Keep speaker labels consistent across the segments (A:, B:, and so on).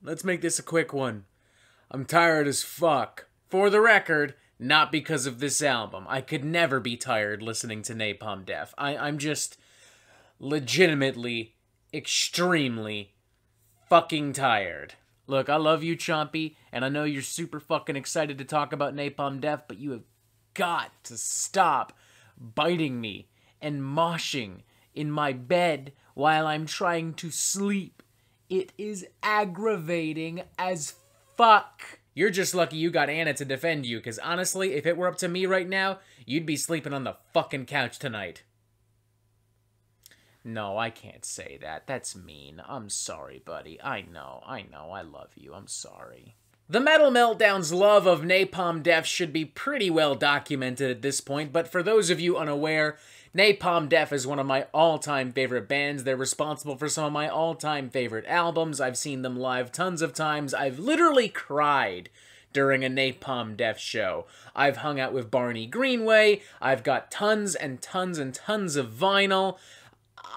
A: let's make this a quick one. I'm tired as fuck. For the record, not because of this album. I could never be tired listening to Napalm Death. I'm just legitimately, extremely fucking tired. Look, I love you, Chompy, and I know you're super fucking excited to talk about Napalm Death, but you have got to stop biting me and moshing in my bed while I'm trying to sleep. It is aggravating as fuck. You're just lucky you got Anna to defend you, because honestly, if it were up to me right now, you'd be sleeping on the fucking couch tonight. No, I can't say that. That's mean. I'm sorry, buddy. I know. I love you. I'm sorry. The Metal Meltdown's love of Napalm Death should be pretty well documented at this point, but for those of you unaware, Napalm Death is one of my all-time favorite bands. They're responsible for some of my all-time favorite albums. I've seen them live tons of times. I've literally cried during a Napalm Death show. I've hung out with Barney Greenway. I've got tons and tons and tons of vinyl.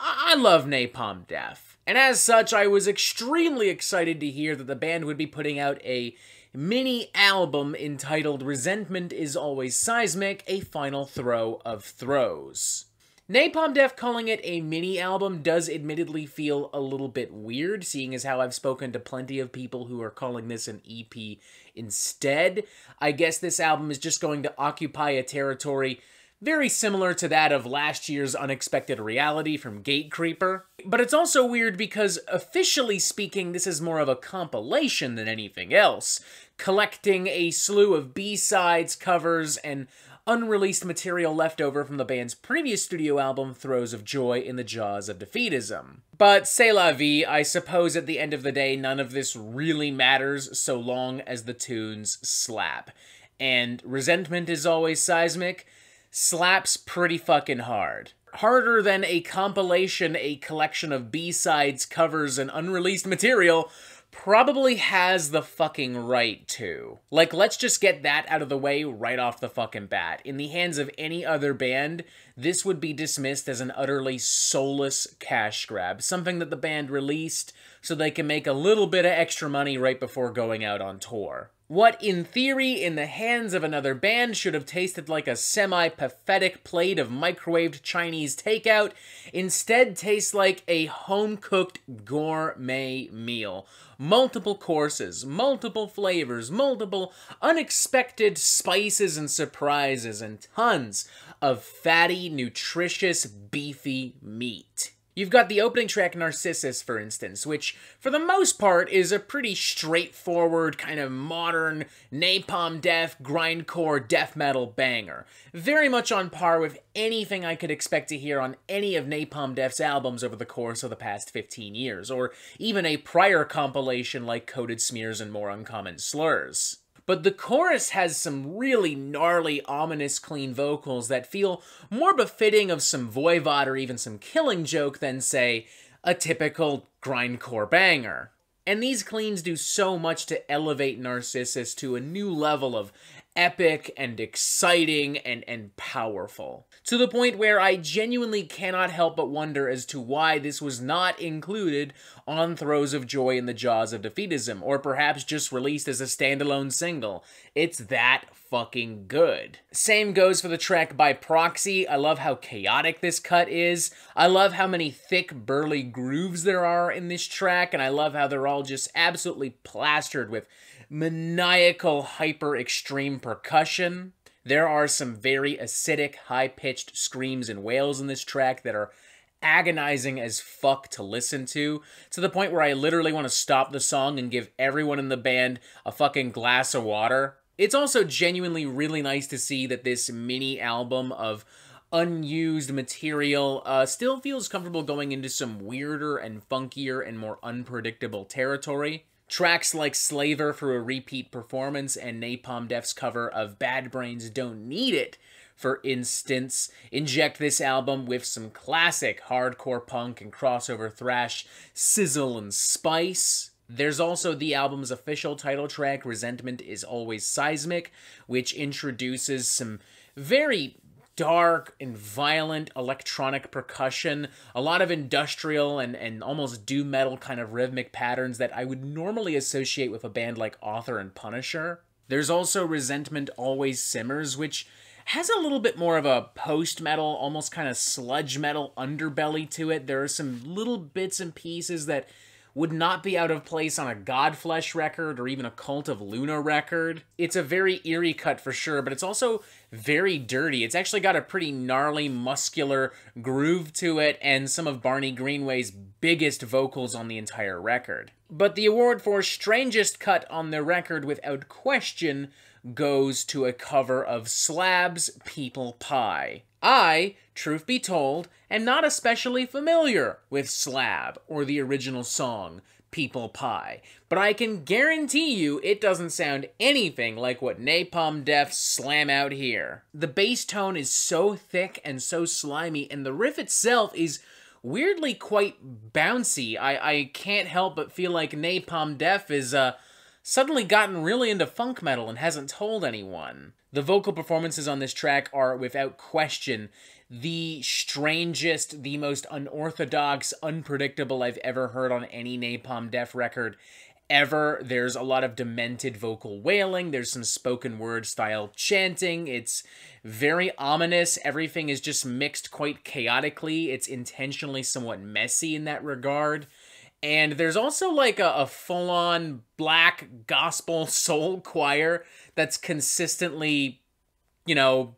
A: I love Napalm Death. And as such, I was extremely excited to hear that the band would be putting out a mini album entitled Resentment Is Always Seismic, a final throw of Throes. Napalm Death calling it a mini album does admittedly feel a little bit weird, seeing as how I've spoken to plenty of people who are calling this an EP instead. I guess this album is just going to occupy a territory very similar to that of last year's Unexpected Reality from Gatecreeper. But it's also weird because, officially speaking, this is more of a compilation than anything else, collecting a slew of B-sides, covers, and unreleased material left over from the band's previous studio album, Throes of Joy in the Jaws of Defeatism. But c'est la vie, I suppose at the end of the day, none of this really matters so long as the tunes slap. And Resentment Is Always Seismic slaps pretty fucking hard. Harder than a compilation, a collection of B-sides, covers, and unreleased material probably has the fucking right to. Like, let's just get that out of the way right off the fucking bat. In the hands of any other band, this would be dismissed as an utterly soulless cash grab. Something that the band released so they can make a little bit of extra money right before going out on tour. What, in theory, in the hands of another band should have tasted like a semi-pathetic plate of microwaved Chinese takeout, instead tastes like a home-cooked gourmet meal. Multiple courses, multiple flavors, multiple unexpected spices and surprises, and tons of fatty, nutritious, beefy meat. You've got the opening track Narcissus, for instance, which, for the most part, is a pretty straightforward, kind of modern, Napalm Death, grindcore, death metal banger. Very much on par with anything I could expect to hear on any of Napalm Death's albums over the course of the past 15 years, or even a prior compilation like Coded Smears and More Uncommon Slurs. But the chorus has some really gnarly, ominous, clean vocals that feel more befitting of some Voivod or even some Killing Joke than, say, a typical grindcore banger. And these cleans do so much to elevate Narcissus to a new level of epic and exciting and powerful. To the point where I genuinely cannot help but wonder as to why this was not included on Throes of Joy in the Jaws of Defeatism, or perhaps just released as a standalone single. It's that fucking good. Same goes for the track By Proxy. I love how chaotic this cut is. I love how many thick, burly grooves there are in this track, and I love how they're all just absolutely plastered with maniacal, hyper-extreme percussion. There are some very acidic, high-pitched screams and wails in this track that are agonizing as fuck to listen to the point where I literally want to stop the song and give everyone in the band a fucking glass of water. It's also genuinely really nice to see that this mini album of unused material still feels comfortable going into some weirder and funkier and more unpredictable territory. Tracks like Slaver for a repeat performance and Napalm Death's cover of Bad Brains Don't Need It, for instance, inject this album with some classic hardcore punk and crossover thrash sizzle and spice. There's also the album's official title track, Resentment Is Always Seismic, which introduces some very dark and violent electronic percussion, a lot of industrial and almost doom metal kind of rhythmic patterns that I would normally associate with a band like Author and Punisher. There's also Resentment Always Simmers, which has a little bit more of a post-metal, almost kind of sludge metal underbelly to it. There are some little bits and pieces that would not be out of place on a Godflesh record or even a Cult of Luna record. It's a very eerie cut for sure, but it's also very dirty. It's actually got a pretty gnarly, muscular groove to it and some of Barney Greenway's biggest vocals on the entire record. But the award for strangest cut on the record, without question, goes to a cover of Slab's People Pie. I, truth be told, am not especially familiar with Slab or the original song, People Pie, but I can guarantee you it doesn't sound anything like what Napalm Death slam out here. The bass tone is so thick and so slimy, and the riff itself is weirdly quite bouncy. I can't help but feel like Napalm Death is, suddenly gotten really into funk metal and hasn't told anyone. The vocal performances on this track are, without question, the strangest, the most unorthodox, unpredictable I've ever heard on any Napalm Death record ever. There's a lot of demented vocal wailing, there's some spoken word style chanting, it's very ominous, everything is just mixed quite chaotically, it's intentionally somewhat messy in that regard. And there's also like a full-on black gospel soul choir that's consistently, you know,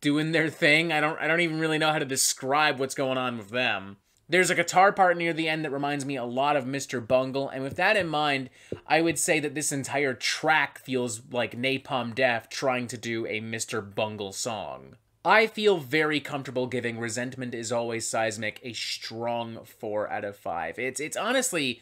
A: doing their thing. I don't even really know how to describe what's going on with them. There's a guitar part near the end that reminds me a lot of Mr. Bungle, and with that in mind, I would say that this entire track feels like Napalm Death trying to do a Mr. Bungle song. I feel very comfortable giving Resentment Is Always Seismic a strong 4 out of 5. It's honestly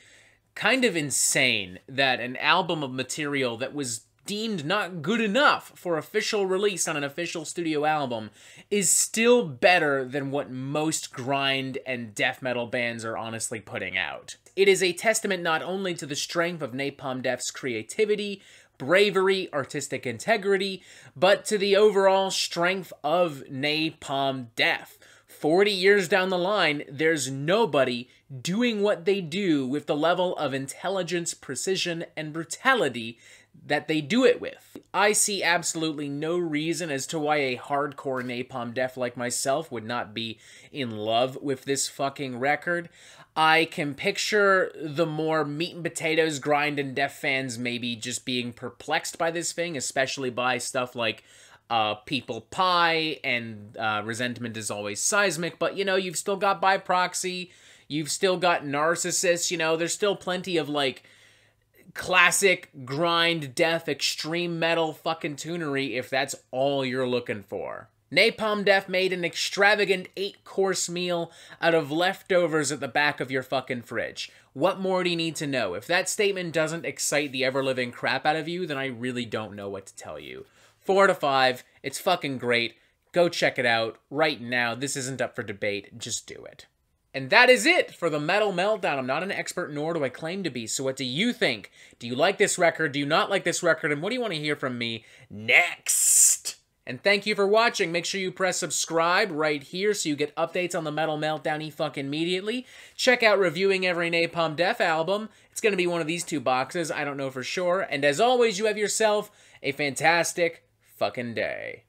A: kind of insane that an album of material that was deemed not good enough for official release on an official studio album is still better than what most grind and death metal bands are honestly putting out. It is a testament not only to the strength of Napalm Death's creativity, bravery, artistic integrity, but to the overall strength of Napalm Death. 40 years down the line, there's nobody doing what they do with the level of intelligence, precision, and brutality that they do it with. I see absolutely no reason as to why a hardcore Napalm Death like myself would not be in love with this fucking record. I can picture the more meat and potatoes grind and death fans maybe just being perplexed by this thing, especially by stuff like People Pie and Resentment Is Always Seismic, but you know, you've still got By Proxy, you've still got Narcissus, you know, there's still plenty of like classic grind death extreme metal fucking tunery if that's all you're looking for. Napalm Death made an extravagant 8-course meal out of leftovers at the back of your fucking fridge. What more do you need to know? If that statement doesn't excite the ever-living crap out of you, then I really don't know what to tell you. 4 out of 5. It's fucking great. Go check it out right now. This isn't up for debate. Just do it. And that is it for the Metal Meltdown. I'm not an expert, nor do I claim to be. So what do you think? Do you like this record? Do you not like this record? And what do you want to hear from me next? And thank you for watching. Make sure you press subscribe right here so you get updates on the Metal Meltdown fucking immediately. Check out Reviewing Every Napalm Death album. It's going to be one of these 2 boxes. I don't know for sure. And as always, you have yourself a fantastic fucking day.